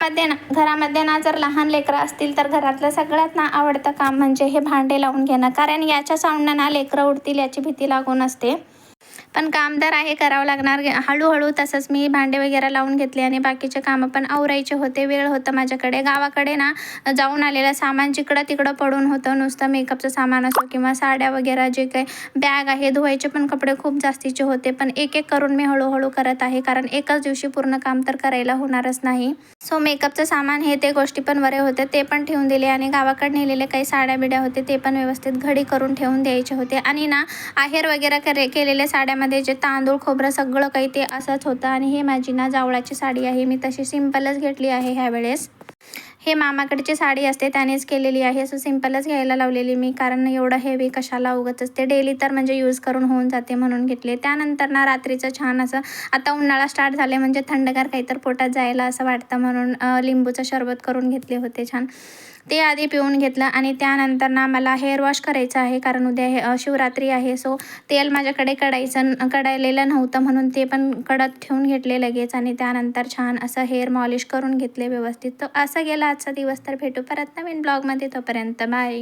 घरामध्ये ना जर लहान लेकरं असतील तर घरातलं सगळ्यात ना आवडतं काम म्हणजे हे भांडे लावून घेणं, कारण याच्या साऊंडनं ना लेकरं उडतील याची भीती लागून असते. पण काम तर आहे, करावं लागणार. हळूहळू तसंच मी भांडे वगैरे लावून घेतले आणि बाकीचे कामं पण आवरायचे होते. वेळ होता माझ्याकडे. गावाकडे ना जाऊन आलेलं सामान जिकडं तिकडं पडून होतं. नुसतं मेकअपचं सामान असो किंवा साड्या वगैरे जे काही बॅग आहे, धुवायचे पण कपडे खूप जास्तीचे होते. पण एक एक करून मी हळूहळू करत आहे, कारण एकाच दिवशी पूर्ण काम तर करायला होणारच नाही. सो मेकअपचं सामान हे ते गोष्टी पण बरे होते, ते पण ठेवून दिले आणि गावाकडे नेलेले काही साड्या बिड्या होते ते पण व्यवस्थित घडी करून ठेवून द्यायचे होते. आणि ना आहेर वगैरे केलेल्या साड्यामध्ये जे तांदूळ खोबरं सगळं काही ते असंच होतं. आणि हे माझी ना जावळाची साडी आहे, मी तशी सिंपलच घेतली आहे ह्यावेळेस. हे मामाकडची साडी असते त्यानेच केलेली आहे, असं सिंपलच घ्यायला लावलेली मी, कारण एवढं हेवी कशाला उगाचच, ते डेली तर म्हणजे यूज करून होऊन जाते म्हणून घेतले. त्यानंतर ना रात्रीचं छान असं, आता उन्हाळा स्टार्ट झाले म्हणजे थंडगार काहीतर पोटात जायला असं वाटतं म्हणून लिंबूचं सरबत करून घेतले होते छान. ते आधी पिऊन घेतलं आणि त्यानंतर ना मला हेअर वॉश करायचं आहे, कारण उद्या शिवरात्री आहे. सो तेल माझ्याकडे कढायलेलं नव्हतं म्हणून ते पण कडत ठेवून घेतले लगेच आणि त्यानंतर छान असं हेअर मॉलिश करून घेतले व्यवस्थित. तर असं गेला आजचा दिवस. तर भेटू परत नवीन ब्लॉगमध्ये, तोपर्यंत बाय.